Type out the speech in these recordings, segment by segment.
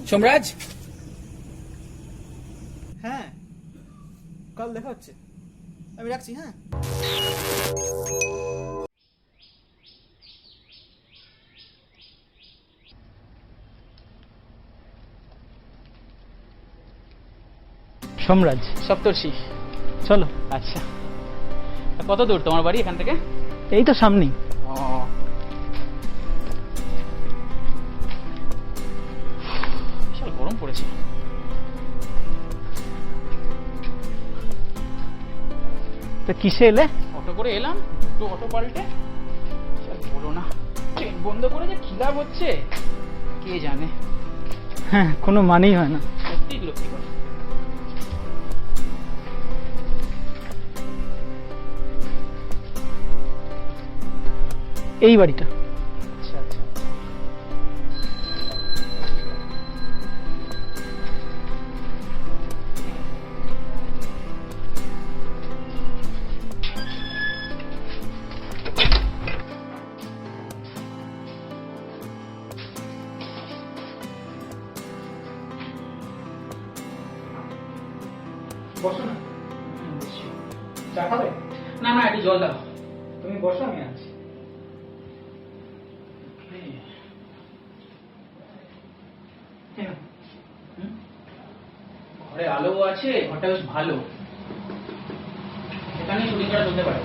সোমরাজ, হ্যাঁ কাল দেখা হচ্ছে, আমি রাখছি। হ্যাঁ সোমরাজ সপ্তর্ষি, চলো। আচ্ছা কত দূর তোমার বাড়ি এখান থেকে? এই তো সামনেই। বিশাল গরম পড়েছে। তো কিসে এলে? অটো করে এলাম, তো অটো পাল্টে বলো না, ট্রেন বন্ধ করে যে কি লাভ হচ্ছে কে জানে। হ্যাঁ কোনো মানেই হয় না। সত্যি বিরক্তিকর। এই বাড়িটা। আচ্ছা আচ্ছা, বসো না। চা খাবে? না না একটু জল দাও। তুমি বসো, আমি আছি। ঘরে আলো আছে, ঘরটা বেশ ভালো, এখানে শুটিং করা চলতে পারে,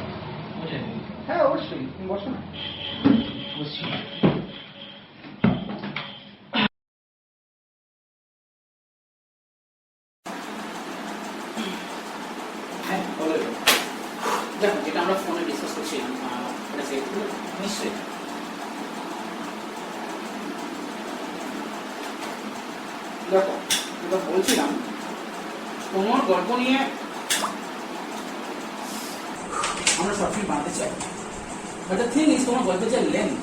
বুঝলেন? হ্যাঁ অবশ্যই, তুমি বসো না। বুঝছি। হ্যাঁ বলো। দেখো যেটা আমরা ফোনে ডিসকাস করছিলাম এটা সেভ করো নিশ্চয়ই। দেখো যেটা বলছিলাম, তোমার গল্প নিয়ে আমরা শর্ট ফিল্ম বানাতে চাই, বাট দ্য থিং ইজ তোমার গল্পের যে লেন্থ,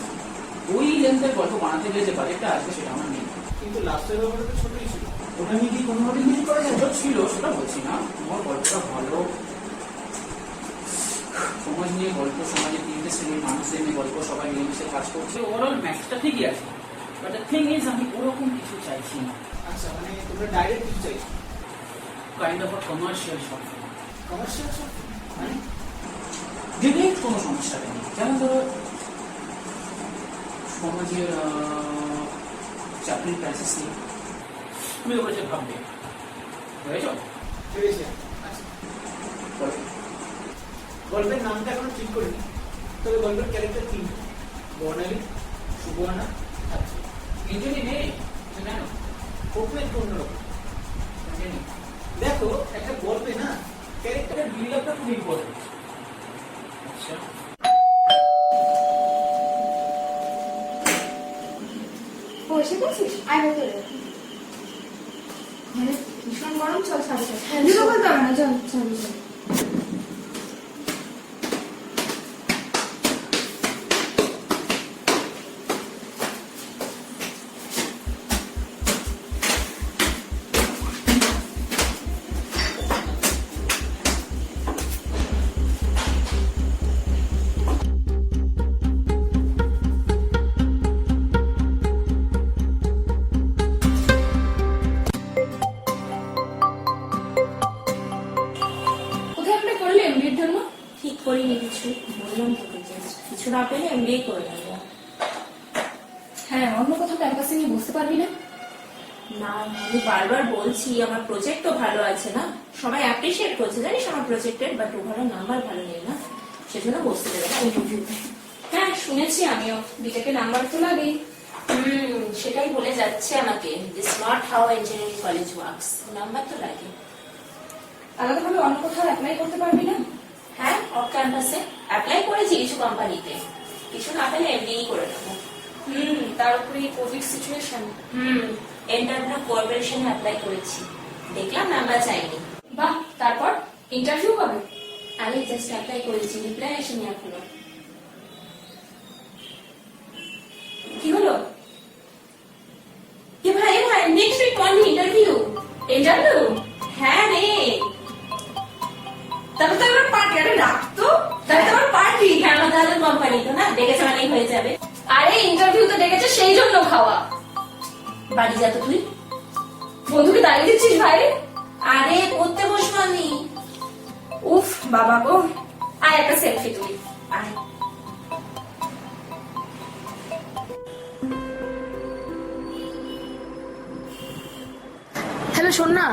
ওই লেন্থের গল্প বানাতে গেলে যে বাজেটটা আসবে সেটা আমার নেই। কিন্তু লাস্টের ব্যাপারটা তো ছোটই ছিল। ওটা নিয়ে কি কোনোভাবে ইউজ করা যায়? ছিল সেটা বলছি না, তোমার গল্পটা ভালো, সমাজ নিয়ে গল্প, সমাজের তিনটে শ্রেণীর মানুষদের নিয়ে গল্প, সবাই মিলেমিশে কাজ করছে, ওভারঅল ম্যাচটা ঠিকই আছে, বাট দ্য থিং ইজ আমি ওরকম কিছু চাইছি না। আচ্ছা মানে তোমরা ডাইরেক্ট কিছু চাইছো? Kind of a commercial short film, commercial মানে ডিরেক্ট কোনো সমস্যা নেই। যেমন ধরো সমাজের চাকরির ক্রাইসিস নিয়ে তুমি ওপরে যে ভাববে, বুঝেছ? ভেবেছি। আচ্ছা গল্পের নামটা এখনো ঠিক করিনি, তবে গল্পের ক্যারেক্টার তিন: বর্ণালী, সুবর্ণা, আচ্ছা তিনজনই নেই জানো, ওপরে একটু অন্যরকম। দেখো একটা গল্পে না ক্যারেক্টারের বিল্ড আপটা খুব ইম্পর্টেন্ট। আচ্ছা বসে গেছিস? আয় ভেতরে। মানে ভীষণ গরম, চল সাড়ে চল। বলতে হবে না, চল চল চল। ঠিক করিনি কিছু, বললাম তোকে কিছু না পেলে এমবিএ করে নেবো। হ্যাঁ, অন্য কোথাও ক্যাম্পাসে নিয়ে বুঝতে পারবি না? না আমি বারবার বলছি আমার প্রজেক্ট তো ভালো আছে না, সবাই অ্যাপ্রিসিয়েট করছে জানিস আমার প্রজেক্টের, বাট ওভারঅল নাম্বার ভালো নেই না, সেজন্য বসতে দেবে না ইন্টারভিউতে। হ্যাঁ শুনেছি আমিও, বিটেকে নাম্বার তো লাগেই। সেটাই বলে যাচ্ছে আমাকে, this not how engineering college works, number তো লাগে। আলাদাভাবে অন্য কোথাও অ্যাপ্লাই করতে পারবি না? হ্যাঁ অফ ক্যাম্পাসে অ্যাপ্লাই করেছি কিছু কোম্পানিতে, কিছু না পেলে এমবিএ করে নেবো। তার উপরে কোভিড সিচুয়েশন। এন্টারপ্রেনার কর্পোরেশনে অ্যাপ্লাই করেছি, দেখলাম নাম্বার চাইনি। বাহ, তারপর ইন্টারভিউ কবে? আমি জাস্ট অ্যাপ্লাই করেছি, রিপ্লাই আসেনি এখনো। কি হলো? ভাই next week morning interview. Interview? হ্যাঁ রে, তাহলে তো আমার পার্টি। আরে রাখতো, তাহলে তো আমার পার্টি। হ্যাঁ তাহলে কোম্পানি তো না, দেখেছে মানেই হয়ে যাবে। আরে ইন্টারভিউ তো ডেকেছে, সেই জন্য খাওয়া। বাড়ি যা তো তুই। বন্ধুকে দাঁড়িয়ে দিচ্ছিস বাইরে? আরে পড়তে বসবো আমি। উফ বাবা গো, আয় একটা সেলফি তুলি। আরে হ্যালো শোন না,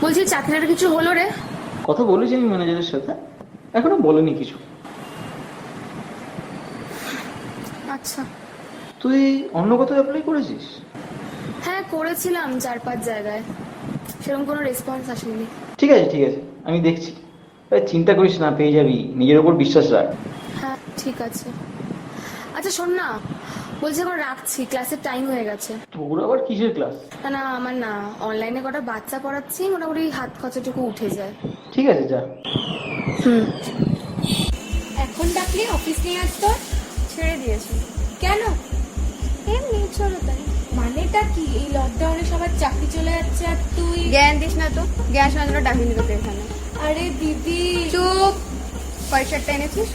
বলছি চাকরির কিছু হলো রে? কথা বলেছি আমি ম্যানেজারের সাথে, এখনো বলেনি কিছু। আচ্ছা। তুই অন্য কোথাও অ্যাপ্লাই করেছিস? হ্যাঁ করেছিলাম 4-5 জায়গায়, সেরকম কোনো রেসপন্স আসেনি। ঠিক আছে ঠিক আছে, আমি দেখছি। আরে চিন্তা করিস না, পেয়ে যাবি, নিজের ওপর বিশ্বাস রাখ। হ্যাঁ ঠিক আছে। আচ্ছা শোন না, বলছি এখন রাখছি, ক্লাসের টাইম হয়ে গেছে। তোর আবার কিসের ক্লাস? না না আমার না, অনলাইনে কটা বাচ্চা পড়াচ্ছি, মোটামুটি হাত খরচাটুকু উঠে যায়। ঠিক আছে যা। হুম। এখন ডাকলে অফিস নিয়ে আসতো? ছেড়ে দিয়েছি। কেন? এমনি চলো তাই। মানেটা কি? এই লকডাউনে সবার চাকরি চলে যাচ্ছে আর তুই? জ্ঞান দিস না তো, জ্ঞান শোনার জন্য ডাকিনি তোকে এখানে। আরে দিদি চুপ। পয়সাটা এনেছিস?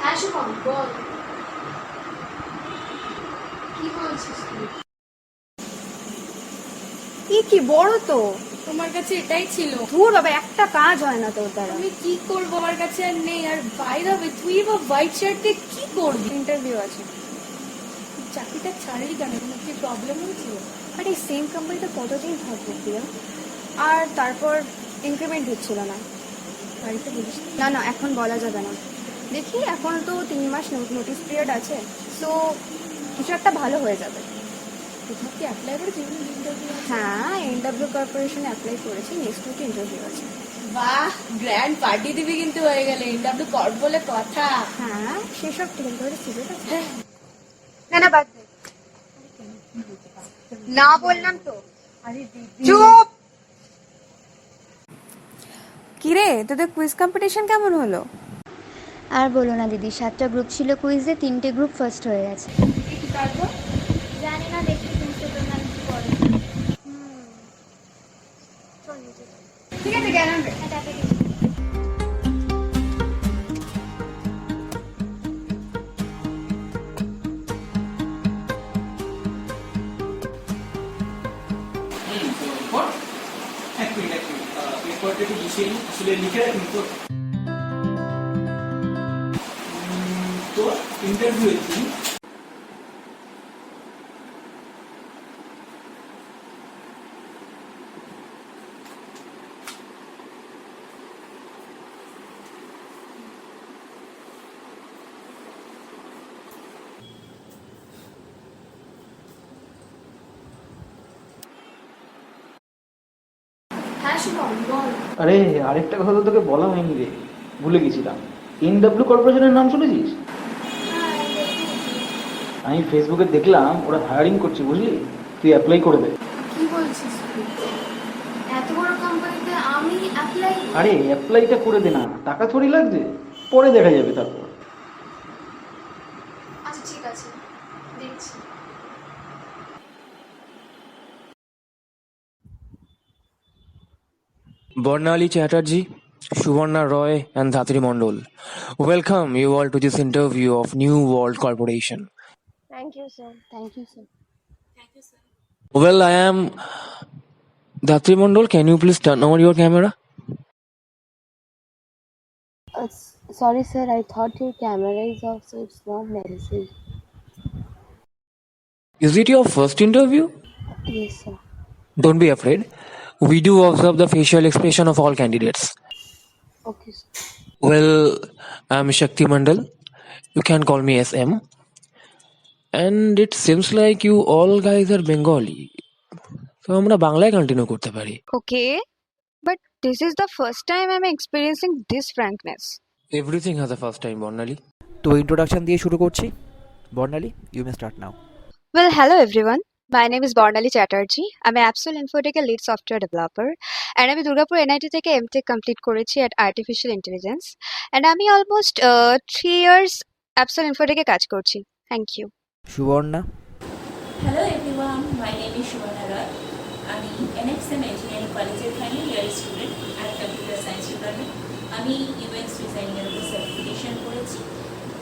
হ্যাঁ শুভম বল, কি বলছিস তুই? কি বড় তো, তোমার কাছে এটাই ছিল। ধুর বাবা, একটা কাজ হয় না তোর দ্বারা। আমি কি করবো, আমার কাছে আর নেই। আর বাইরে হবে, তুই এবার হোয়াইট শার্ট দিয়ে কি করবি? ইন্টারভিউ আছে। চাকরিটা ছাড়লি কেন? কোনো কি প্রবলেম হয়েছিল? আর এই সেম কোম্পানিতে কতদিন থাকবো প্রিয়া? আর তারপর ইনক্রিমেন্ট হচ্ছিল না। বাড়িতে বলিস না? না না এখন বলা যাবে না, দেখি এখন তো 3 মাস নোটিস পিরিয়ড আছে, তো কিছু একটা ভালো হয়ে যাবে। কোথাও কি অ্যাপ্লাই করেছি? ইন্টারভিউ? হ্যাঁ এনডব্লিউ কর্পোরেশনে অ্যাপ্লাই করেছি, নেক্সট উইকে ইন্টারভিউ আছে। বাহ, গ্র্যান্ড পার্টি দিবি কিন্তু হয়ে গেলে। ইন্টারভিউ কর বলে কথা। হ্যাঁ সেসব ঠিক আছে, সিরিয়াস আছে। হ্যাঁ। না না বাদ দে। না বললাম তো। আরে দিদি চুপ। কিরে তোদের কুইজ কম্পিটিশন কেমন হলো? আর বলো না দিদি, 7টা গ্রুপ ছিল কুইজে, 3টে গ্রুপ ফার্স্ট হয়ে গেছে। কি পারবো? জানি না, দেখি প্রিন্সিপাল ম্যাম কি করে। ঠিক আছে জ্ঞান আনবে। হ্যাঁ, টাটা দিদি। এক মিনিট পেপারটা একটু গুছিয়ে নিই, আসলে লিখে রাখুন তো। তো ইন্টারভিউ দিন। হ্যাঁ শুভম বল। আরে আরেকটা কথা তো তোকে বলা হয়নি রে, ভুলে গেছিলাম। এনডব্লিউ কর্পোরেশনের নাম শুনেছিস? আমি ফেসবুকে দেখলাম ওরা হায়ারিং করছে, বুঝলি? তুই অ্যাপ্লাই করে দে। কি বলছিস তুই? এত বড় কোম্পানিতে আমি অ্যাপ্লাই? আরে অ্যাপ্লাইটা করে দে না, টাকা থোড়ি লাগছে, পরে দেখা যাবে তারপর। আচ্ছা ঠিক আছে, দেখছি। Barnali Chatterjee, Suvarna Roy, and Dhatri Mondol. Welcome you all to this interview of New World Corporation. Thank you, sir. Thank you, sir. Well, I am Dhatri Mondol. Can you please turn on your camera? Sorry, sir. I thought your camera is off, so it's not necessary. Is it your first interview? Yes, sir. Don't be afraid. We do observe the facial expression of all candidates. Okay, sir. Well, I'm Shakti Mandal. You can call me SM. And it seems like you all guys are Bengali. So আমরা বাংলায় continue করতে পারি। Okay, but this is the first time I'm experiencing this frankness. Everything has a first time, Barnali. তো introduction দিয়ে শুরু করছি। Barnali, you may start now. Well, hello everyone. My name is Barnali Chatterjee. I'm an Absol Infotech lead software developer. And আমি Durgapur NIT থেকে MTech complete করেছি at Artificial Intelligence. And আমি almost 3 years Absol Infotech কাজ করছি. Thank you. Suborna. Hello everyone, my name SM engineering কলেজের final year student আর computer science department. আমি UX ডিজাইনের উপর সার্টিফিকেশন করেছি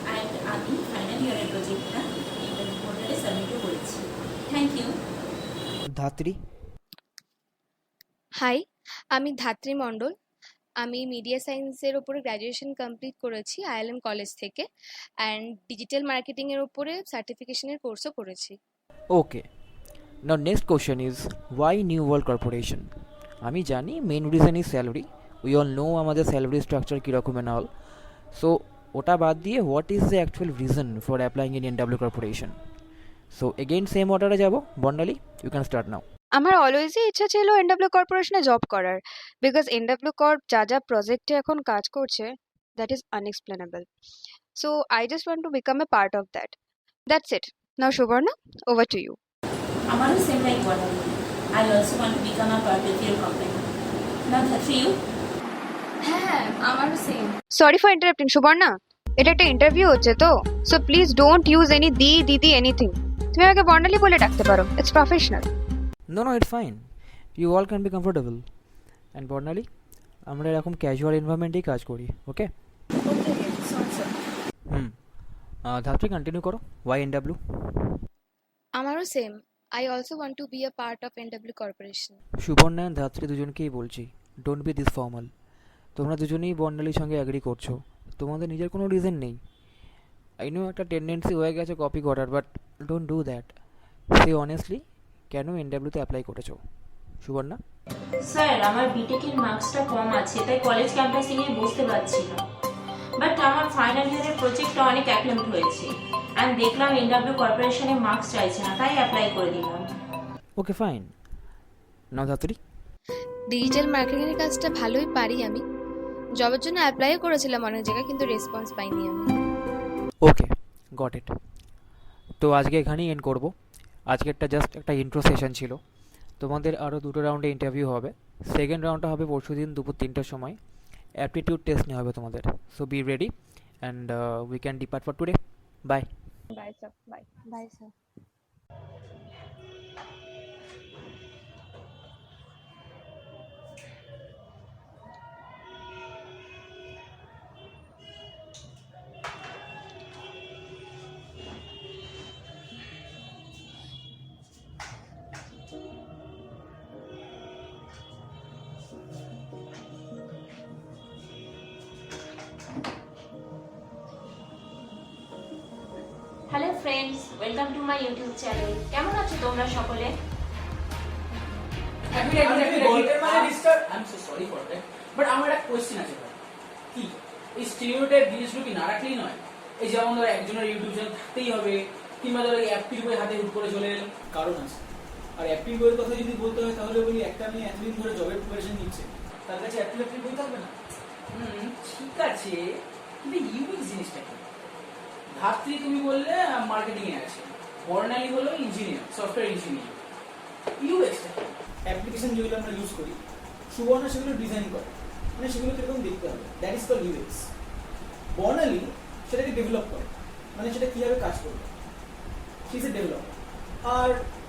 অ্যান্ড আমি ফাইনাল ইয়ারের প্রজেক্টটা ইন্টারভিউ পোর্টালে সাবমিটও করেছি। Thank you. ধাত্রী, হাই, আমি ধাত্রী মণ্ডল। আমি মিডিয়া সায়েন্সের ওপরে গ্র্যাজুয়েশন কমপ্লিট করেছি আইএলএম কলেজ থেকে অ্যান্ড ডিজিটাল মার্কেটিংয়ের ওপরে সার্টিফিকেশনের কোর্সও করেছি। Okay. Now next question is why new world corporation? আমি জানি main reason is salary, we all know আমাদের স্যালারি স্ট্রাকচার কীরকম এন্ড অল। সো ওটা বাদ দিয়ে what is the actual reason for applying in NW corporation? So again same অর্ডারে যাব। Barnali, you can start now. আমার অলওয়েজই ইচ্ছা ছিল এনডব্লিউ কর্পোরেশনে জব করার, বিকজ এনডব্লিউ কর্প যা যা প্রজেক্টে এখন কাজ করছে that is unexplainable. So I just want to become a part of that. That's it. Now Subarna, over to you. আমারও same like Barnali. I also want to become a part of your company. Now Dhatri, you? হ্যাঁ, আমারও same. Sorry for interrupting Subarna, এটা একটা interview হচ্ছে তো, so please don't use any দি দিদি anything. তুমি আমাকে বর্ণালী বলে ডাকতে পারো, it's professional. No no, it's fine, you all can be comfortable. And Barnali, আমরা এরকম ক্যাজুয়াল এনভায়রনমেন্টেই কাজ করি, ওকে? ধাত্রী, কন্টিনিউ করো। Why NW? আমারও same. I also want to be a part of NW corporation. Subarna and Dhatri দুজনকেই বলছি, ডোন্ট বি দিস ফর্মাল। তোমরা দুজনেই বর্ণালীর সঙ্গে অ্যাগ্রি করছো, তোমাদের নিজের কোনো রিজন নেই। আই নো একটা টেন্ডেন্সি হয়ে গেছে কপি করার, but don't do that. Say honestly কেন এনডব্লিউতে অ্যাপ্লাই করেছো? সুবর্ণা? স্যার, আমার বিটেকের মার্কসটা কম আছে, তাই কলেজ ক্যাম্পাসে গিয়ে বসতে পারছি না। বাট আমার ফাইনাল ইয়ারের প্রজেক্টটা অনেক অ্যাটেম্প্ট হয়েছে অ্যান্ড দেখলাম এনডব্লিউ কর্পোরেশনে মার্কস চাইছে না, তাই অ্যাপ্লাই করে দিলাম। ওকে, ফাইন। নাও ধাত্রী। ডিজিটাল মার্কেটিংয়ের কাজটা ভালোই পারি আমি। জবের জন্য অ্যাপ্লাইও করেছিলাম অনেক জায়গায়, কিন্তু রেসপন্স পাইনি আমি। ওকে, গট ইট। তো আজকে এখানেই এন্ড করবো। আজকেরটা জাস্ট একটা ইন্ট্রো সেশন ছিল। তোমাদের আরও দুটো রাউন্ডে ইন্টারভিউ হবে। সেকেন্ড রাউন্ডটা হবে পরশুদিন দুপুর 3টের সময়। অ্যাপটিটিউড টেস্ট নেওয়া হবে তোমাদের। So be ready and we can depart for today. Bye. Bye sir, bye. Bye, sir. Hello friends, welcome to my YouTube channel. কেমন আছো তোমরা সকলে? বাট আমার একটা কোয়েশ্চেন আছে ভাই, কি এই স্টিরিওটাইপ জিনিসগুলো কি না রাখলেই নয়? এই যেমন ধরো একজনের ইউটিউব চ্যানেল থাকতেই হবে, কিংবা ধরো অ্যাপটির বই হাতে হুট করে চলে এলো। কারণ আছে। আর অ্যাপিল বইয়ের কথা যদি বলতে হয় তাহলে বলি, একটা মেয়ে এতদিন ধরে জবের প্রিপারেশন নিচ্ছে, তার কাছে অ্যাপিল বই থাকবে না? ঠিক আছে, কিন্তু ইউএক্স জিনিসটা কি? ধাত্রী তুমি বললে মার্কেটিং এ আছে, বর্ণালী হলো ইঞ্জিনিয়ার, সফটওয়্যার ইঞ্জিনিয়ার। ইউএক্সটা কি? অ্যাপ্লিকেশন যেগুলো আমরা ইউজ করি, সুবর্ণা সেগুলো ডিজাইন করে, মানে সেগুলো কিরকম দেখতে হবে, দ্যাট ইজ কল ইউএক্স। বর্ণালী সেটাকে ডেভেলপ করে, মানে সেটা কিভাবে কাজ করবে, সি ইজ এ ডেভেলপার। আর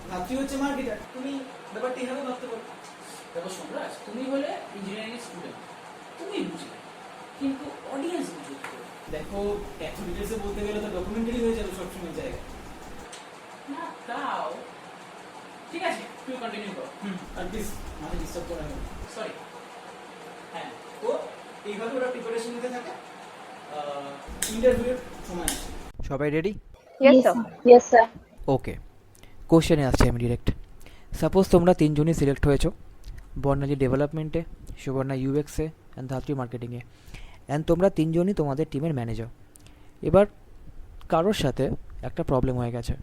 ধাত্রী হচ্ছে মার্কেটার। তুমি ব্যাপারটা এইভাবে ভাবতে পারো। দেখো সম্রাজ, তুমি হলে ইঞ্জিনিয়ারিং এর স্টুডেন্ট, তুমি বুঝবে, কিন্তু অডিয়েন্স বুঝবে কি করে? দেখো, এত ডিটেলসে বলতে গেলে তো ডকুমেন্টারি হয়ে যাবে সবসময় জায়গায়। না তাও ঠিক আছে, তুমি কন্টিনিউ করো। আর প্লিজ মাঝে ডিস্টার্ব করা হবে। সরি। হ্যাঁ, তো এইভাবে ওরা প্রিপারেশন নিতে থাকে, ইন্টারভিউর সময় আসে। সবাই ready? Yes sir. Yes, sir. ওকে, কোশ্চেনে আসছি আমি ডিরেক্ট। সাপোজ তোমরা তিনজনই সিলেক্ট হয়েছো, বর্ণালী ডেভেলপমেন্টে, সুবর্ণা ইউএক্সে অ্যান্ড ধাত্রী মার্কেটিংয়ে, অ্যান্ড তোমরা তিনজনই তোমাদের টিমের ম্যানেজার। এবার কারোর সাথে একটা প্রবলেম হয়ে গেছে,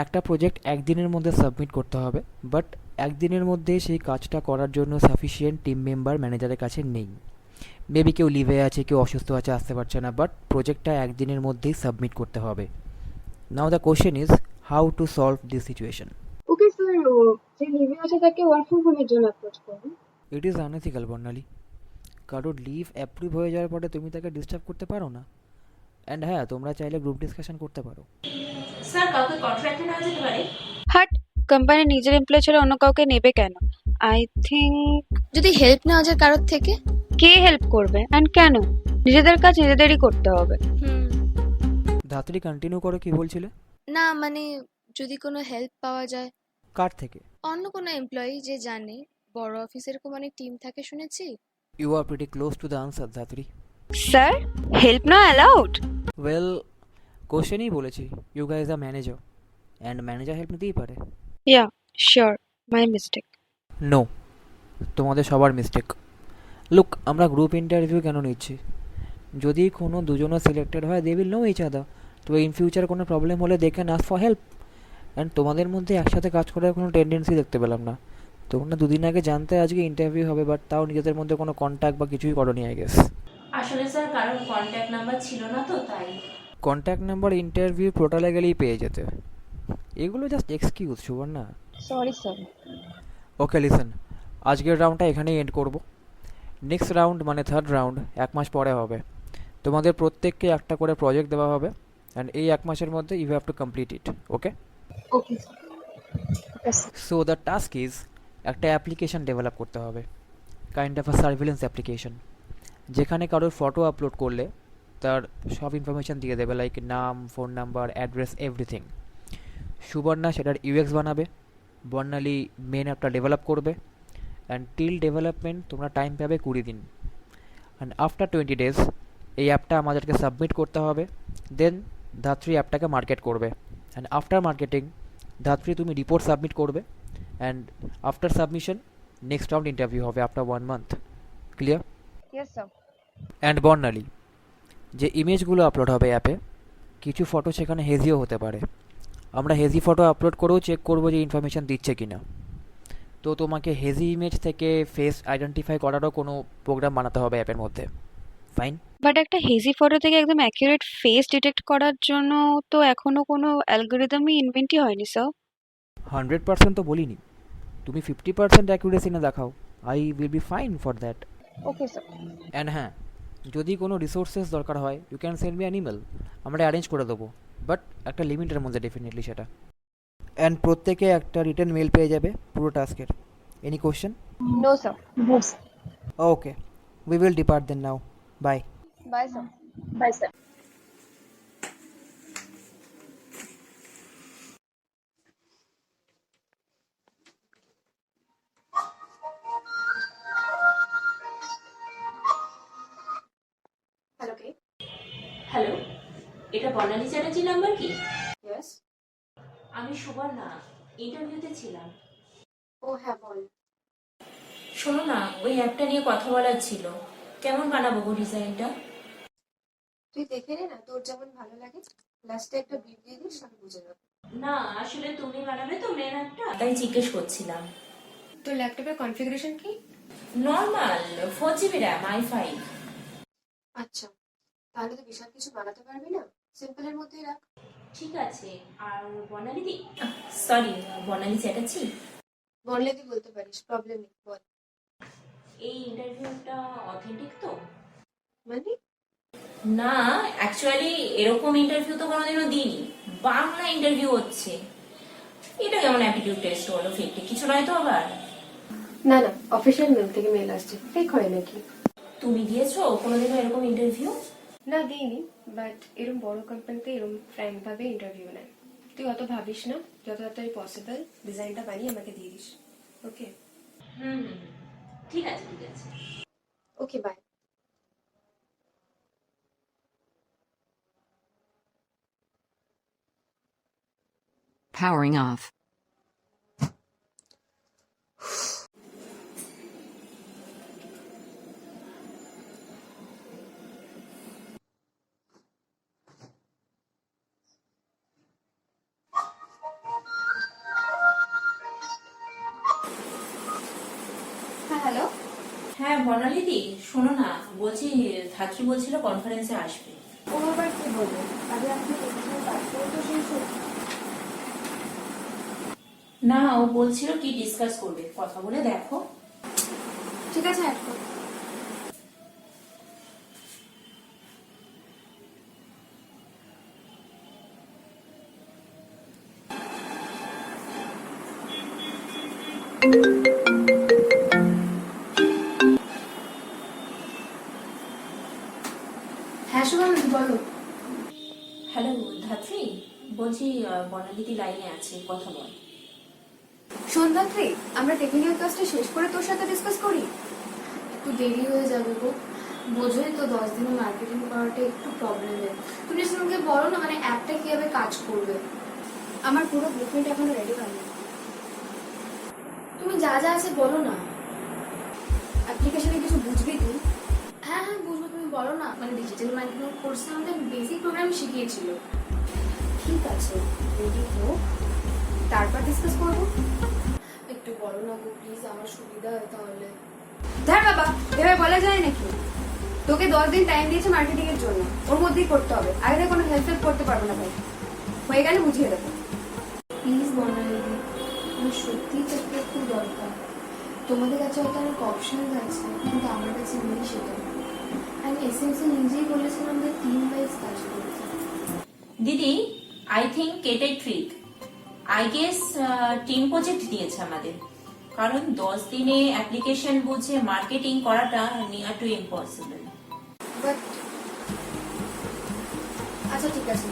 একটা প্রজেক্ট একদিনের মধ্যে সাবমিট করতে হবে, বাট একদিনের মধ্যে সেই কাজটা করার জন্য সাফিসিয়েন্ট টিম মেম্বার ম্যানেজারের কাছে নেই। মেবি কেউ লিভে আছে, কেউ অসুস্থ আছে, আসতে পারছে না, বাট প্রজেক্টটা একদিনের মধ্যেই সাবমিট করতে হবে। Now the question is how to solve this situation? Okay sir, যে লিভে আছে তাকে ওয়ার্ক ফ্রম হোমের জন্য অ্যাপ্রোচ করুন। ইট ইজ আনএথিক্যাল বর্ণালী। কারোর লিভ অ্যাপ্রুভ হয়ে যাওয়ার পরে তুমি তাকে ডিস্টার্ব করতে পারো না। অ্যান্ড হ্যাঁ, তোমরা চাইলে গ্রুপ ডিসকাশন করতে পারো। স্যার, কাউকে কন্ট্রাক্টে নেওয়া যেতে পারে? হাট, কোম্পানি নিজের এমপ্লয় ছাড়া অন্য কাউকে নেবে কেন? আই থিঙ্ক যদি হেল্প নেওয়া যায় কারোর থেকে। কে হেল্প করবে অ্যান্ড কেন? নিজেদের কাজ নিজেদেরই করতে হবে। হুম। ধাত্রী কন্টিনিউ করো, কি বলছিলে? না মানে যদি কোনো হেল্প পাওয়া যায় কার থেকে? অন্য কোনো এমপ্লয়ি যে জানে, বড় অফিসে এরকম অনেক টিম থাকে শুনেছি। You are pretty close to the answer, Dhatri. Sir, help not allowed. Well, কোশ্চেনই বলেছি, you guys are manager and manager help নিতেই পারে। Yeah, sure, my mistake. No, তোমাদের সবার মিস্টেক। লুক, আমরা গ্রুপ ইন্টারভিউ কেন নিচ্ছি? যদি কোনো দুজনও সিলেক্টেড হয়, they will know each other. তো ইন ফিউচার কোনো প্রবলেম হলে they can ask for help. And তোমাদের মধ্যে একসাথে কাজ করার কোনো টেন্ডেন্সি দেখতে পেলাম না। তোমরা দুদিন আগে জানতে আজকে ইন্টারভিউ হবে, বাট তাও নিজেদের মধ্যে কোনো কন্ট্যাক্ট বা কিছুই করোনি, আই গেস। আসলে স্যার কারোর কন্ট্যাক্ট নাম্বার ছিল না তো তাই। কন্ট্যাক্ট নাম্বার ইন্টারভিউ পোর্টালে গেলেই পেয়ে যেতে। এগুলো just excuse, Suborna. Sorry sir. Okay listen, আজকের রাউন্ডটা এখানেই এন্ড করব। নেক্সট রাউন্ড মানে থার্ড রাউন্ড 1 মাস পরে হবে। তোমাদের প্রত্যেককে একটা করে প্রজেক্ট দেওয়া হবে অ্যান্ড এই 1 মাসের মধ্যে you have to complete it, okay? Okay sir. So the task is, একটা অ্যাপ্লিকেশন ডেভেলপ করতে হবে, kind of a surveillance application, যেখানে কারোর ফটো আপলোড করলে তার সব ইনফরমেশান দিয়ে দেবে, লাইক নাম, phone number, address, everything. Suborna সেটার ইউএক্স বানাবে, বর্ণালী মেন অ্যাপটা ডেভেলপ করবে, অ্যান্ড টিল ডেভেলপমেন্ট তোমরা টাইম পাবে 20 দিন। অ্যান্ড আফটার 20 ডেজ এই অ্যাপটা আমাদেরকে সাবমিট করতে হবে। দেন ধাত্রী অ্যাপটাকে মার্কেট করবে, অ্যান্ড আফটার মার্কেটিং ধাত্রী তুমি রিপোর্ট সাবমিট করবে, and after submission next round interview হবে after 1 month. Clear? Yes sir. And Barnali, যে ইমেজগুলো আপলোড হবে অ্যাপে, কিছু ফটো সেখানে হেজিও হতে পারে। আমরা হেজি ফটো আপলোড করেও চেক করবো যে ইনফরমেশান দিচ্ছে কিনা। তো তোমাকে হেজি ইমেজ থেকে ফেস আইডেন্টিফাই করারও কোনো প্রোগ্রাম বানাতে হবে অ্যাপের মধ্যে। ফাইন? বাট একটা হেজি ফটো থেকে একদম অ্যাকিউরেট ফেস ডিটেক্ট করার জন্য তো এখনো কোনো অ্যালগোরিদমই ইনভেন্টই হয়নি স্যার। 100% তো বলিনি, তুমি 50% অ্যাকুরেসি না দেখাও, I will be fine for that. Okay sir. And হ্যাঁ, যদি কোনো রিসোর্সেস দরকার হয় you can send me an email, আমরা অ্যারেঞ্জ করে দেবো, বাট একটা লিমিটের মধ্যে ডেফিনেটলি সেটা। অ্যান্ড প্রত্যেকে একটা রিটার্ন মেল পেয়ে যাবে পুরো টাস্কের। Any question? No sir. No sir. Okay, we will depart then now. Bye. Bye sir. Bye sir. Hello কে? হ্যালো, এটা বর্ণালী চ্যাটার্জি নাম্বার কি? ইয়েস। আমি সুবর্ণা, ইন্টারভিউতে ছিলাম। ও হ্যাঁ বল। শোনো না, ওই অ্যাপটা নিয়ে কথা বলার ছিল। কেমন বানাবো গো ডিজাইনটা? তুই দেখে নে না, তোর যেমন ভালো লাগে। লাস্টে একটা বিট দিয়ে দিস, আমি বুঝে নেব। না আসলে তুমি বানাবে তো মেন অ্যাপটা, তাই জিজ্ঞেস করছিলাম। তোর ল্যাপটপের কনফিগারেশন কি? Normal 4 GB RAM, i5। আচ্ছা, তাহলে তো বিশাল কিছু বানাতে পারবি না, সিম্পলের মধ্যেই রাখ। ঠিক আছে। আর বর্ণালী দি, সরি বর্ণালী চ্যাটার্জি, বললে তুই বলতে পারিস, প্রবলেম নেই, বল। এই ইন্টারভিউটা অথেন্টিক তো? মানে? না অ্যাকচুয়ালি এরকম ইন্টারভিউ তো কোনোদিনও দিইনি, বাংলা ইন্টারভিউ হচ্ছে। এটা কেমন অ্যাপটিটিউড টেস্ট হলো? ফেক কিছু নয় তো আবার? না না, অফিসিয়াল মেল থেকে মেল আসছে, ফেক হয় নাকি? তুমি দিয়েছো কোনোদিনও এরকম ইন্টারভিউ? না দিইনি, বাট এরকম বড় কোম্পানিতে এরকম ফ্র্যাঙ্ক ভাবে ইন্টারভিউ নেয়। তুই অত ভাবিস না, যত তাড়াতাড়ি পসিবল ডিজাইনটা বানিয়ে আমাকে দিয়ে দিস, ওকে? হুম, ঠিক আছে ঠিক আছে। ওকে, বাই। Powering off. হ্যাঁ হ্যালো। হ্যাঁ বর্ণালী দি, শোনো না, বলছি ধাত্রী বলছিল কনফারেন্সে আসবে। ও আবার কি বলবো? আগে আপনি কাজ করে তো শেষ হোক। না ও বলছিল কি ডিসকাস করবে, কথা বলে দেখো। ঠিক আছে, অ্যাড কর। হ্যাঁ শুভানন্দি বলো। হ্যালো ধাত্রী, বলছি বর্ণালীদি লাইনে আছে, কথা বল। সন্ধ্যাত্রী, আমরা টেকনিক্যাল কাজটা শেষ করে তোর সাথে ডিসকাস করি। একটু দেরি হয়ে যাবে গো, বোঝোই তো 10 দিনে মার্কেটিং করাটা একটু প্রবলেমের। তুমি শুনুকে বলো না, মানে অ্যাপটা কিভাবে কাজ করবে। আমার পুরো ব্লুপ্রিন্ট এখনো রেডি হয়নি। তুমি যা যা আছে বলো না। অ্যাপ্লিকেশনে কিছু বুঝবি তুই? হ্যাঁ হ্যাঁ বুঝবো, তুমি বলো না। মানে ডিজিটাল মার্কেটিং কোর্সে আমাদের বেসিক প্রোগ্রাম শিখিয়েছিল। ঠিক আছে, রেডি হোক, তারপর ডিসকাস করবো। একটু বলো না গো প্লিজ, আমার সুবিধা হয় তাহলে। ধর বাবা, এভাবে বলা যায় নাকি? তোকে 10 দিন টাইম দিয়েছে মার্কেটিং এর জন্য, ওর মধ্যেই করতে হবে। আগে কোনো হেল্প করতে পারবো না ভাই, হয়ে গেলে বুঝিয়ে দেবো। প্লিজ বর্ণালী, আমার সত্যিই চাকরি খুব দরকার। তোমাদের কাছে হয়তো অনেক অপশন আছে, কিন্তু আমার কাছে নেই সেটা। আমি এসএমসি নিজেই বলেছিলাম আমাদের টিম ওয়াইজ কাজ করতে। দিদি, আই থিঙ্ক এটাই trick. I guess team project দিয়েছে আমাদের, কারণ 10 দিনে অ্যাপ্লিকেশন বুঝে মার্কেটিং করাটা নিয়ার টু ইম্পসিবল। বাট আচ্ছা ঠিক আছে,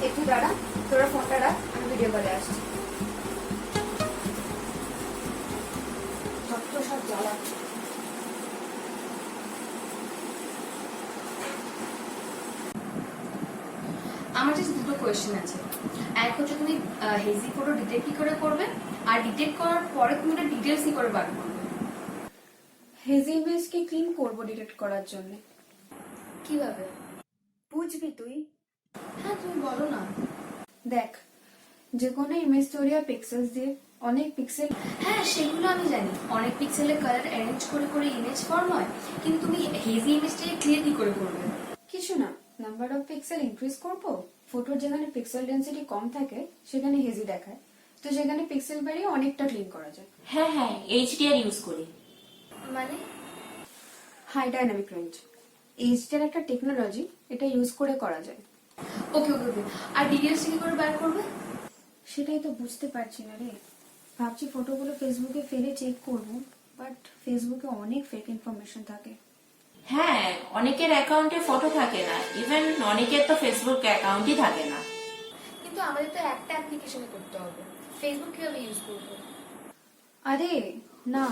একটু দাঁড়া, তোরা ফোনটা রাখ, আমি ভিডিও কলে আসছি। সব জ্বালা। আমার কাছে দুটো কোয়েশ্চেন আছে। এক হচ্ছে তুমি হেজি ফটো ডিটেক্ট কি করে করবে, আর ডিটেক্ট করার পরে তুমি এটা ডিটেলস কি করে বার করবে। হেজি ইমেজকে ক্লিন করবো ডিটেক্ট করার জন্য। কিভাবে বুঝবি তুই? হ্যাঁ তুমি বলো না। দেখ, যে কোনো ইমেজ তৈরি হয় পিক্সেলস দিয়ে, অনেক পিক্সেল। হ্যাঁ সেগুলো আমি জানি, অনেক পিক্সেলের কালার অ্যারেঞ্জ করে করে ইমেজ ফর্ম হয়, কিন্তু তুমি হেজি ইমেজটাকে ক্লিয়ার কি করে করবে? কিছু না, নাম্বার অফ পিক্সেল ইনক্রিজ করবো। ফটোর যেখানে পিক্সেল ডেন্সিটি কম থাকে সেখানে হেজি দেখায়, তো সেখানে পিক্সেল বাড়িয়ে অনেকটা ক্লিন করা যায়। হ্যাঁ হ্যাঁ, এইচডিআর ইউজ করি। মানে হাই ডাইনামিক রেঞ্জ, এইচডিআর একটা টেকনোলজি, এটা ইউজ করে করা যায়। ওকে ওকে ওকে, আর ডিটেলস কি করে বার করবে? সেটাই তো বুঝতে পারছি না রে। ভাবছি ফটোগুলো ফেসবুকে ফেলে চেক করব, বাট ফেসবুকে অনেক ফেক ইনফরমেশন থাকে। হ্যাঁ, অনেকের অ্যাকাউন্টে ফটো থাকে না, ইভেন অনেকের তো ফেসবুক অ্যাকাউন্টই থাকে না। কিন্তু আমাদের তো একটা অ্যাপ্লিকেশনে করতে হবে, ফেসবুক কিভাবে ইউজ করব? আরে না,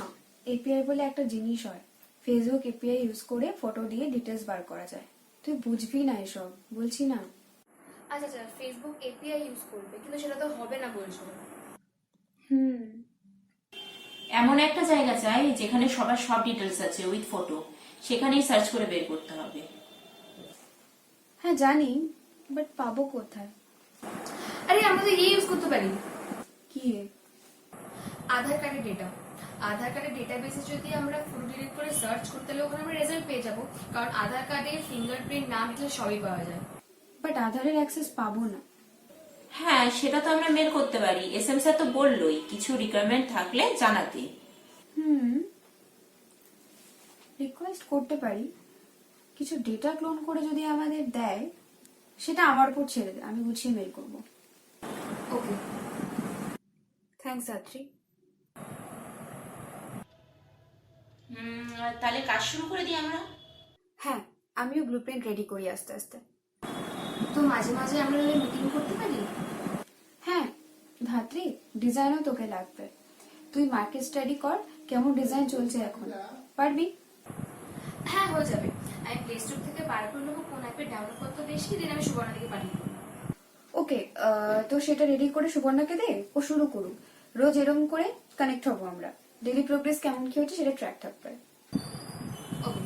এপিআই বলে একটা জিনিস হয়, ফেসবুক এপিআই ইউজ করে ফটো দিয়ে ডিটেলস বার করা যায়। তুই বুঝবি না এসব, বলছি না। আচ্ছা আচ্ছা, ফেসবুক এপিআই ইউজ করবে, কিন্তু সেটা তো হবে না বলছো। এমন একটা জায়গা চাই যেখানে সবার সব ডিটেলস আছে উইথ ফটো, সেখানেই সার্চ করে বের করতে হবে। হ্যাঁ জানি, বাট পাবো কোথায়? আরে আমরা তো ইউজ করতে পারি। কি? আধার কার্ডের ডেটা। আধার কার্ডের ডেটাবেসে যদি আমরা ফটো ডিলিট করে সার্চ করতে হলে ওখানে আমরা রেজাল্ট পেয়ে যাব, কারণ আধার কার্ডে ফিঙ্গারপ্রিন্ট নাম দিলে সবই পাওয়া যায়। বাট আধারের অ্যাক্সেস পাবো না। হ্যাঁ, সেটা তো আমরা মেল করতে পারি, এসএম স্যার তো বললোই কিছু রিকোয়ারমেন্ট থাকলে জানাতে। রিকোয়েস্ট করতে পারি, কিছু ডেটা ক্লোন করে যদি আমাদের দেয় সেটা আমার উপর ছেড়ে দেয়, আমি গুছিয়ে মেল করব। ওকে, থ্যাঙ্কস আত্রি। তাহলে কাজ শুরু করে দিই আমরা। হ্যাঁ, আমিও ব্লুপ্রিন্ট রেডি করি আস্তে আস্তে। তো মাঝে মাঝে আমরা মিটিং করতে পারি। হ্যাঁ ধাত্রী, ডিজাইনও তোকে লাগবে। তুই মার্কেট স্টাডি কর, কেমন ডিজাইন চলছে এখন, পারবি? হ্যাঁ হয়ে যাবে, আমি প্লে স্টোর থেকে বার করে নেবো কোন অ্যাপে ডাউনলোড করতে বেশি, দেন আমি সুবর্ণাকে পাঠিয়ে দেবো। ওকে, তো সেটা রেডি করে সুবর্ণাকে দে, ও শুরু করুক। রোজ এরকম করে কানেক্ট হবো আমরা, ডেইলি প্রোগ্রেস কেমন কি হচ্ছে সেটা ট্র্যাক থাকবে। ওকে।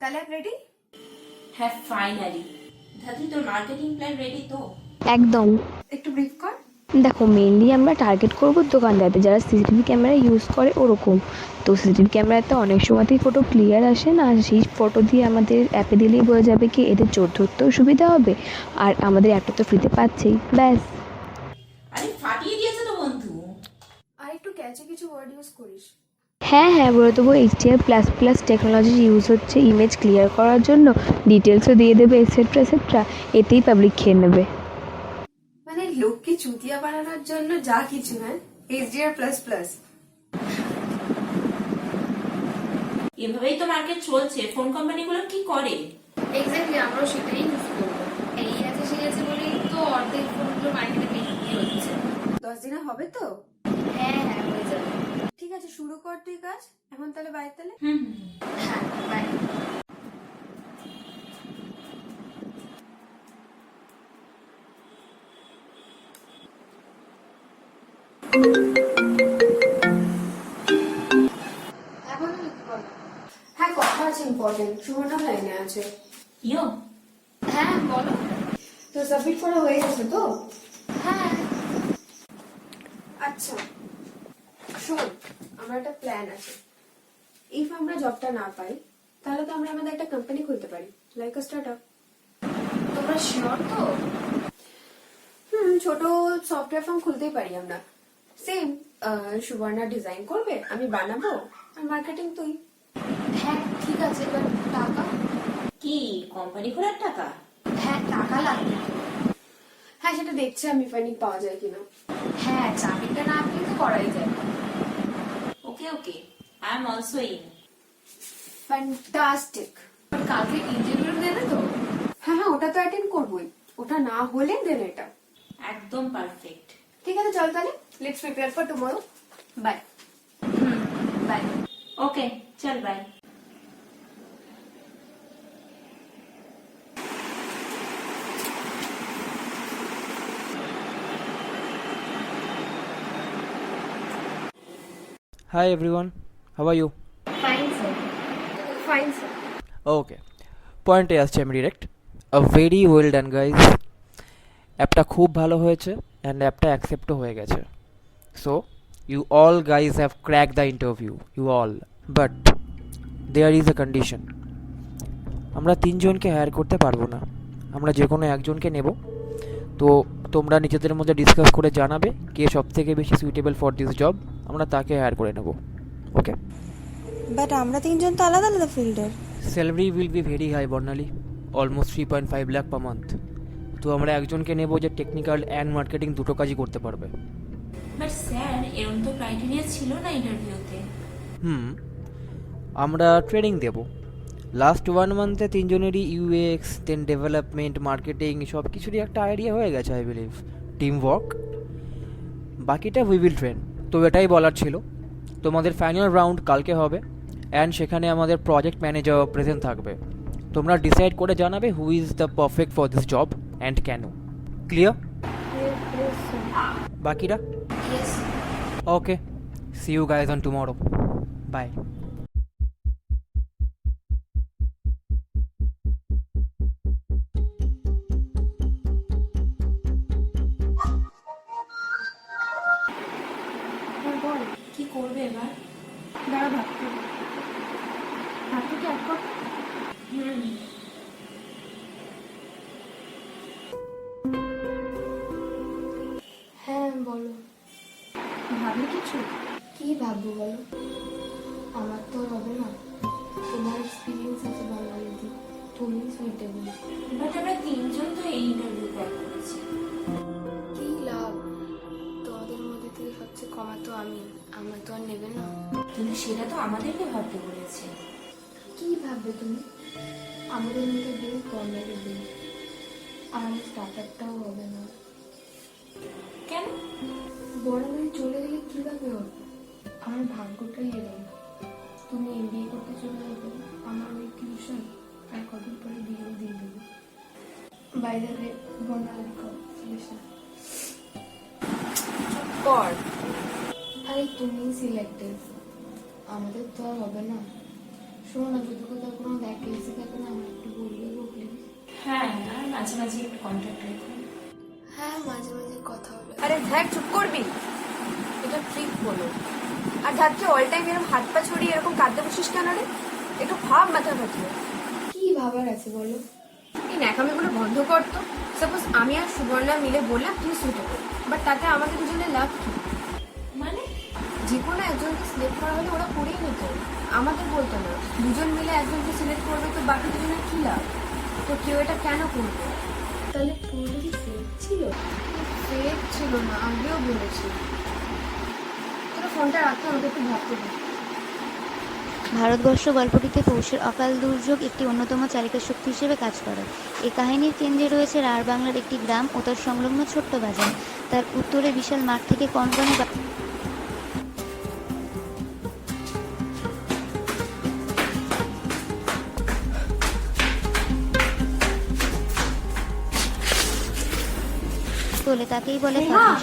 তাহলে রেডি? হ্যাঁ ফাইনালি। ধাত্রী তোর মার্কেটিং প্ল্যান রেডি তো? একদম। একটু ব্রিফ কর। দেখো, মেনলি আমরা টার্গেট করব দোকানদারদের যারা সিসিটিভি ক্যামেরা ইউজ করে ওরকম। তো সিসিটিভি ক্যামেরাতে অনেক সময়তেই ফটো ক্লিয়ার আসে না, সেই ফটো দিয়ে আমাদের অ্যাপে দিলেই বোঝা যাবে কি এদের চোর ধরতেও সুবিধা হবে, আর আমাদের অ্যাপটা তো ফ্রিতে পাচ্ছেই, ব্যাস। আরে ফাটিয়ে দিয়েছে তো বন্ধু। আর একটু ক্যাচে কিছু ওয়ার্ড ইউজ করিস। হ্যাঁ বলে দেবো, HDR++ টেকনোলজি ইউজ হচ্ছে ইমেজ ক্লিয়ার করার জন্য, ডিটেলসও দিয়ে দেবে এটসেট্রা এটসেট্রা, এতেই পাবলিক খেয়ে নেবে। মানে লোককে চুতিয়া বানানোর জন্য যা কিছু, হ্যাঁ, HDR++। এভাবেই তো মার্কেট চলছে। ফোন কোম্পানিগুলো কি করে? এক্স্যাক্টলি, আমরাও সেটাই ইউজ করবো। এই আছে সেই আছে বলেই তো অর্ধেক ফোনগুলো মার্কেটে বিক্রি হচ্ছে। 10 দিনে হবে তো? হ্যাঁ হয়ে যাবে। ঠিক আছে, শুরু কর তুই কাজ এখন। তাহলে বাই। তাহলে হ্যাঁ বাই। হ্যাঁ, কথা আছে ইম্পর্টেন্ট। সুবর্ণা লাইনে আছে। ইয়ো, হ্যাঁ বলো। তো সাবমিট করা হয়ে গেছে তো? হ্যাঁ। আচ্ছা শোন, আমার একটা প্ল্যান আছে। ইফ আমরা জবটা না পাই তাহলে তো আমরা আমাদের একটা কোম্পানি খুলতে পারি, লাইক আ স্টার্টআপ। তোমরা শিওর তো? ছোট সফটওয়্যার ফার্ম খুলতেই পারি আমরা। সেম, সুবর্ণা ডিজাইন করবে, আমি বানাবো, আর মার্কেটিং তুই। হ্যাঁ ঠিক আছে, এবার টাকা? কি কোম্পানি খোলার টাকা? হ্যাঁ টাকা লাগবে। হ্যাঁ সেটা দেখছি আমি, ফান্ডিং পাওয়া যায় কিনা। হ্যাঁ চাকরিটা না পেলে তো করাই যায়। Okay I am also in. Fantastic. কালকে ইন্টারভিউ দেবে তো? হ্যাঁ ওটা তো অ্যাটেন্ড করবোই। ওটা না হলে দেন এটা। একদম পারফেক্ট। ঠিক আছে চল তাহলে, let's prepare for tomorrow. Bye. Bye. Okay চল bye. Hi everyone, how are you? Fine sir. Fine sir. Okay, পয়েন্টে আসছি আমি direct. Very well done guys. অ্যাপটা খুব ভালো হয়েছে অ্যান্ড অ্যাপটা অ্যাকসেপ্টও হয়ে গেছে। So you all guys have crack the interview, you all. But there is a condition. আমরা তিনজনকে হায়ার করতে পারবো না, আমরা যে কোনো একজনকে নেব। তো তোমরা নিজেদের মধ্যে ডিসকাস করে জানাবে কে সব থেকে বেশি সুইটেবল ফর দিস জব, আমরা তাকে হায়ার করে নেব। ওকে? বাট আমরা তিনজন তো আলাদা আলাদা ফিল্ডের। Salary will be very high Barnali, almost 3.5 lakh per month. তো আমরা একজনকে নেব যে টেকনিক্যাল অ্যান্ড মার্কেটিং দুটো কাজই করতে পারবে। বাট স্যার এরকম তো ক্রাইটেরিয়া ছিল না ইন্টারভিউতে। আমরা ট্রেনিং দেব। লাস্ট 1 মান্থে তিনজনেরই ইউএক্স, দেন ডেভেলপমেন্ট, মার্কেটিং সব কিছুরই একটা আইডিয়া হয়ে গেছে আই বিলিভ। টিম ওয়ার্ক, বাকিটা উই উইল ট্রেন। তো এটাই বলার ছিল। তোমাদের ফাইনাল রাউন্ড কালকে হবে অ্যান্ড সেখানে আমাদের প্রজেক্ট ম্যানেজার প্রেজেন্ট থাকবে। তোমরা ডিসাইড করে জানাবে who is the perfect for this job and কেন। ক্লিয়ার? বাকিরা? Okay, see you guys on tomorrow. Bye. কি করবে এবার? দাঁড়া ভাবতে। ভাবতে কি এক কর। হ্যাঁ বলো। ভাবলে কিছু? কি ভাববো বলো? আমার তো হবে না। তোমার এক্সপিরিয়েন্স আছে বাঙালিতে, তুমি সুইটেবল। বাট আমরা তিনজন তো এই ইন্টারভিউ ক্র্যাক করেছি। কি লাভ? তোমাদের মধ্যে থেকে সবচেয়ে কমা তো আমি, আমার তো আর নেবে না। কিন্তু সেটা তো আমাদেরকে ভাবতে বলেছে। কি ভাববে তুমি? আমাদের মধ্যে বেশ কর্নারে দিন, আর আমার স্টার্টারটাও হবে না। কেন? বড় মেয়ে চলে গেলে কিভাবে হবে? আমার ভাগ্যটাই এলো। তুমি এমবিএ করতে চলে যাবে, আমার ওই টিউশন, আর কদিন পরে বিয়েও দিয়ে দেবে। বাইরে বর্ণালী কর। আরে তুমি সিলেক্টেড, আমাদের তো আর হবে না। শোনো না, যদি কোথাও কোনো ভ্যাকেন্সি থাকে না আমার একটু বললে গো প্লিজ। হ্যাঁ, আর মাঝে মাঝে একটু কন্ট্যাক্ট রেখো। হ্যাঁ, মাঝে মাঝে কথা হলো। আরে দেখ, চুপ করবি, এটা ট্রিক বলো। আর ধাত্রী অল টাইম এরকম হাত পা ছড়িয়ে এরকম কাঁদতে বসিস কেন রে? একটু ভাব মাথা খাটিয়ে। কি ভাবার আছে বলো? এই ন্যাকামিগুলো বন্ধ কর তো। সাপোজ আমি আর সুবর্ণা মিলে বললাম তুই শুতে কর, বাট তাতে আমাদের দুজনের লাভ কি? মানে যে কোনো একজনকে সিলেক্ট করা হলে ওরা করেই নিত, আমাদের বলতো না। দুজন মিলে একজনকে সিলেক্ট করবে তো বাকি দুজনের কি লাভ? তো কেউ এটা কেন করবে? তাহলে পুরোটা কি ফেক ছিল? ফেক ছিল না, আগেও বলেছি। তোরা ফোনটা রাখতে, আমাকে একটু ভাবতে দে। ভারতবর্ষ গল্পটিতে পৌষের অকাল দুর্যোগ একটি অন্যতম চালিকা শক্তি হিসেবে কাজ করে। এই কাহিনীর কেন্দ্রে রয়েছে রাঢ় বাংলার একটি গ্রাম ও তার সংলগ্ন ছোট্ট বাজার। তার উত্তরে বিশাল মাঠ থেকে কনকনে তোলে, তাকেই বলে ফাঁস।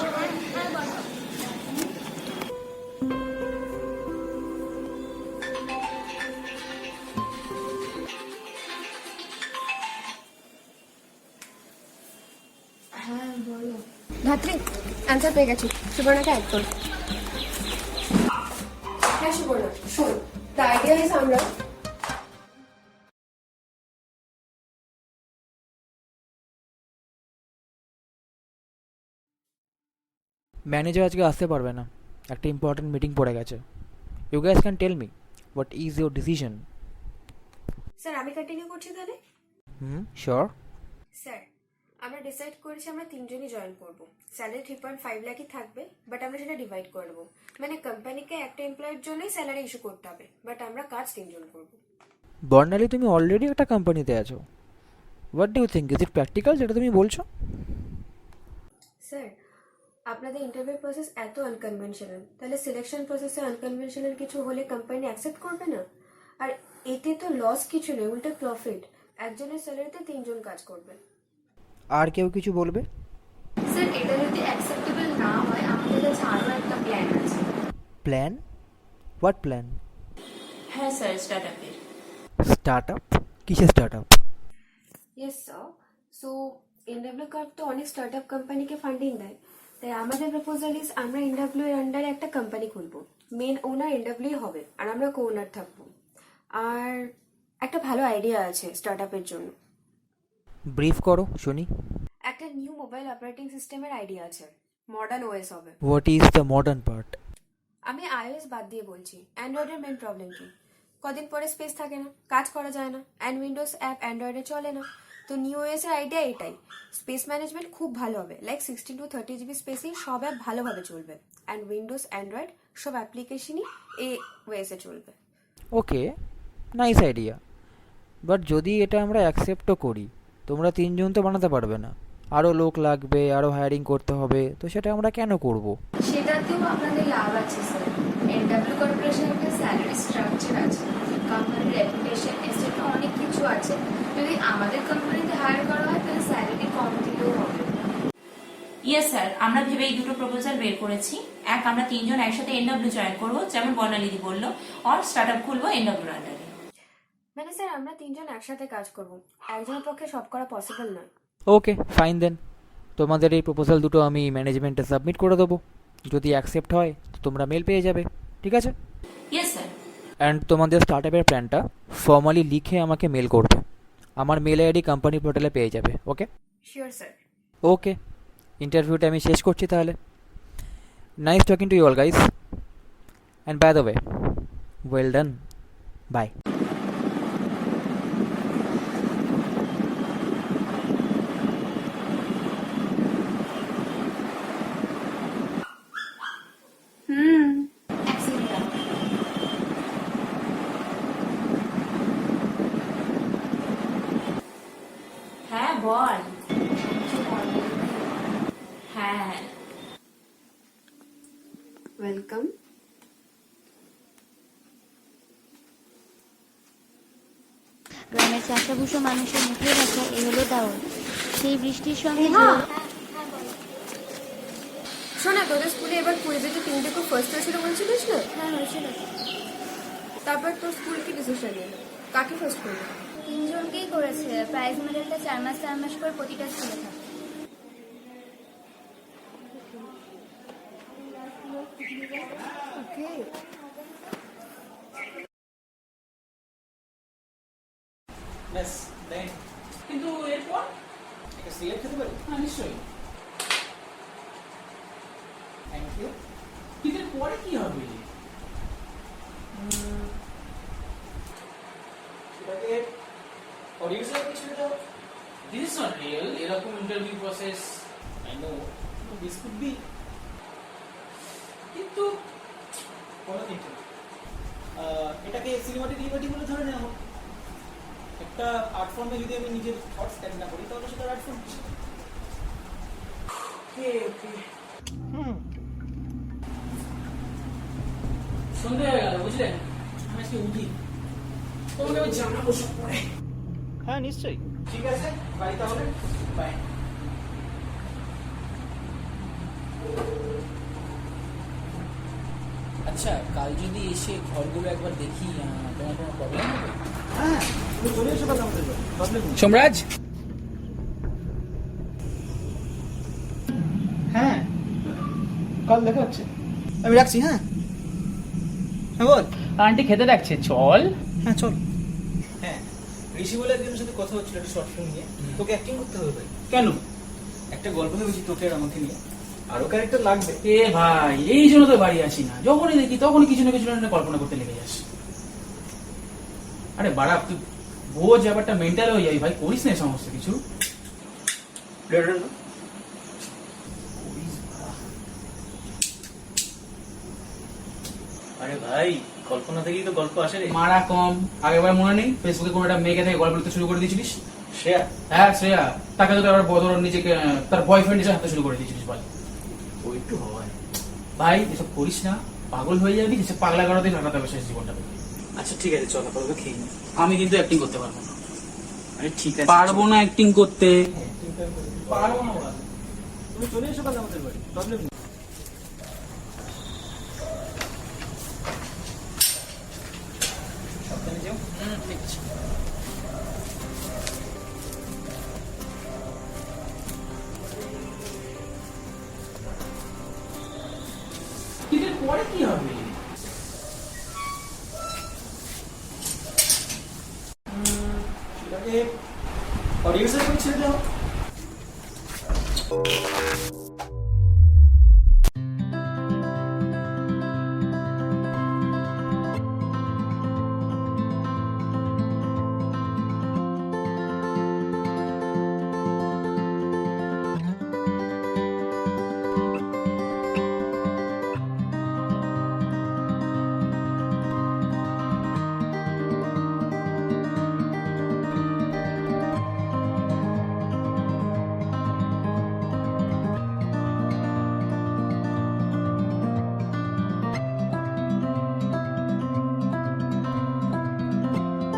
হ্যাঁ বলো। ধাত্রী, অ্যান্সার পেয়ে গেছি, সুবর্ণাকে অ্যাড কর। হ্যাঁ সুবর্ণা, শোন, দ্য আইডিয়া ইজ আমরা ম্যানেজার আজকে আসতে পারবে না, একটা ইম্পর্টেন্ট মিটিং পড়ে গেছে। You guys can tell me what is your decision? Sir আমি কন্টিনিউ করছি তাহলে। শিওর। স্যার আমরা ডিসাইড করেছি আমরা তিনজনই জয়েন করব। স্যালারি 3.5 লাখই থাকবে, বাট আমরা সেটা ডিভাইড করে দেবো। মানে কোম্পানিকে একটা এমপ্লয়ের জন্যই স্যালারি ইস্যু করতে হবে, বাট আমরা কাজ তিনজন করব। বর্ণালী, তুমি অলরেডি একটা কোম্পানিতে আছো। What do you think, is it practical যেটা তুমি বলছো? স্যার আপনাদের ইন্টারভিউ প্রসেস এত আনকনভেনশনাল, তাহলে সিলেকশন প্রসেসে আনকনভেনশনাল কিছু হলে কোম্পানি অ্যাকসেপ্ট করবে না। আর এতে তো লস কিছু নেই, উল্টে প্রফিট। একজনের স্যালারিতে তিনজন কাজ করবে। আর কেউ কিছু বলবে? স্যার এটা যদি অ্যাকসেপ্টেবল না হয় আমাদের কাছে আরও একটা প্ল্যান আছে। প্ল্যান? What plan? হ্যাঁ স্যার, স্টার্টআপের। Startup? কিসের startup? Yes sir, so NW card তো অনেক স্টার্টআপ কোম্পানিকে ফান্ডিং দেয়। তাই আমাদের প্রপোজাল ইজ আমরা এনডব্লিউ এর আন্ডারে একটা কোম্পানি খুলবো। মেন ওনার এনডব্লিউ হবে আর আমরা কো ওনার থাকবো। আর একটা ভালো আইডিয়া আছে স্টার্টআপের জন্য। ব্রিফ করো শুনি। একটা নিউ মোবাইল অপারেটিং সিস্টেমের আইডিয়া আছে, মডার্ন ওএস হবে। What is the modern part? আমি আইওএস বাদ দিয়ে বলছি। অ্যান্ড্রয়েডের মেন প্রবলেম কি? কদিন পরে স্পেস থাকে না, কাজ করা যায় না, অ্যান্ড উইন্ডোজ অ্যাপ অ্যান্ড্রয়েডে চলে না। তো নিউ ওএস এর আইডিয়া এটাই, স্পেস ম্যানেজমেন্ট খুব ভালো হবে, লাইক 16 to 30 GB স্পেসেই সব অ্যাপ ভালোভাবে চলবে, অ্যান্ড উইন্ডোজ অ্যান্ড্রয়েড সব অ্যাপ্লিকেশনই এই ওএসে চলবে। ওকে, নাইস আইডিয়া। বাট যদি এটা আমরা অ্যাকসেপ্টও করি, তোমরা তিনজন তো বানাতে পারবে না, আরও লোক লাগবে, আরও হায়ারিং করতে হবে, তো সেটা আমরা কেন করব? সেটাতেও আপনাদের লাভ আছে স্যার। এনডব্লিউ কর্পোরেশনের একটা স্যালারি স্ট্রাকচার আছে, কোম্পানির রেপুটেশন এসেটা অনেক কিছু আছে। যদি আমাদের কোম্পানিতে হায়ার করা হয় তাহলে স্যালারি কম দিলেও হবে। ইয়েস স্যার, আমরা ভেবে এই দুটো প্রপোজাল বের করেছি। এক, আমরা তিনজন একসাথে এনডব্লিউ জয়েন করবো, যেমন বর্ণালীদি বললো, আর স্টার্টআপ খুলবো এনডব্লিউর আন্ডারে। মানে স্যার আমরা তিনজন একসাথে কাজ করব, একজনের পক্ষে সব করা পসিবল নয়। ওকে ফাইন দেন, তোমাদের এই প্রপোজাল দুটো আমি ম্যানেজমেন্টে সাবমিট করে দেবো। যদি অ্যাকসেপ্ট হয় তো তোমরা মেল পেয়ে যাবে, ঠিক আছে? Yes sir. অ্যান্ড তোমাদের স্টার্টআপের প্ল্যানটা ফর্মালি লিখে আমাকে মেল করবে। আমার মেল আইডি কোম্পানি পোর্টালে পেয়ে যাবে। ওকে? Sure sir. ওকে, ইন্টারভিউটা আমি শেষ করছি তাহলে। Nice talking to you all guys, and by the way, well done, bye. হ্যাঁ বল। হ্যাঁ ওয়েলকাম। গ্রামের চাষাভুষো মানুষের মুখের ভাষা এ হলো দাওয়াত। সেই বৃষ্টির সঙ্গে শোনা, তোদের স্কুলে এবার কুইজে যে 3টে খুব ফার্স্ট হয়েছিল বলছিলিস না? হ্যাঁ হয়েছিল। তারপর তোর স্কুল কি ডিসিশন নিল? কাকে ফার্স্ট করবে? তিনজনকেই করেছে। প্রাইজ মেডেলটা 4 মাস করে প্রতিটা স্কুলে থাকে। ওকে। ব্যাস দেন। কিন্তু এরপর একটা সিগারেট খেতে পারি? হ্যাঁ নিশ্চয়ই। Thank you. কিন্তু পরে কি হবে? সেটাকে অডিয়েন্সের কাছে ছেড়ে দাও। This is not real. এরকম interview process I know, this could be, কিন্তু কোনো কিন্তু এটাকে সিনেমাটিক লিবার্টি বলে ধরে নেওয়া হোক। একটা আর্ট ফর্মে যদি আমি নিজের থটস স্ট্যান্ড না করি তাহলে সেটা আর্ট ফর্ম কি? ওকে ওকে। সন্ধ্যে হয়ে গেল বুঝলেন, আমি আজকে উঠি। তোমাকে আমি জানাবো সব পরে। হ্যাঁ নিশ্চয়ই। ঠিক আছে, বাই তাহলে। বাই। আচ্ছা, কাল যদি এসে ঘরগুলো একবার দেখি, তোমার কোনো প্রবলেম হবে? হ্যাঁ, তুমি চলে এসো কাল আমাদের বাড়ি, প্রবলেম নেই। সোমরাজ, হ্যাঁ কাল দেখা হচ্ছে, আমি রাখছি। হ্যাঁ হ্যাঁ বল। আন্টি খেতে ডাকছে, চল। হ্যাঁ চল। হ্যাঁ, ঋষি বলে একজনের সাথে কথা হচ্ছিল একটা শর্ট ফিল্ম নিয়ে। তোকে অ্যাক্টিং করতে হবে ভাই। কেন? একটা গল্প ভেবেছি তোকে আর আমাকে নিয়ে, আরো ক্যারেক্টার লাগবে। এ ভাই, এই জন্য তো বাড়ি আসি না, যখনই দেখি তখনই কিছু না কিছু না কল্পনা করতে লেগে যাস। আরে বাড়া, তুই বোঝ, ব্যাপারটা মেন্টাল হয়ে যাই ভাই, করিস না এই সমস্ত কিছু। আরে ভাই, কল্পনা থেকেই তো গল্প আসে রে। মারা কম। আগেরবার মনে নেই ফেসবুকে কোনো একটা মেয়েকে থেকে গল্প লিখতে শুরু করে দিয়েছিলিস? শ্রেয়া? হ্যাঁ শ্রেয়া। তাকে তো আবার বদর নিজেকে তার বয়ফ্রেন্ড হিসেবে হাতে শুরু করে দিয়েছিলিস বল। ও একটু হয় ভাই, এসব করিস না, পাগল হয়ে যাবি। এসব পাগলা গাড়াতে কাটাতে হবে শেষ জীবনটা। আচ্ছা ঠিক আছে, চল আপাতত খেয়ে নি। আমি কিন্তু অ্যাক্টিং করতে পারবো না। আরে ঠিক আছে, পারবো না অ্যাক্টিং করতে। পারবো না বল। তুমি চলে এসো কাল আমাদের বাড়ি, প্রবলেম নেই। সাবধানে যাও। ঠিক আছে। কিন্তু পরে কি হবে? সেটাকে অডিয়েন্সের কাছে ছেড়ে দাও।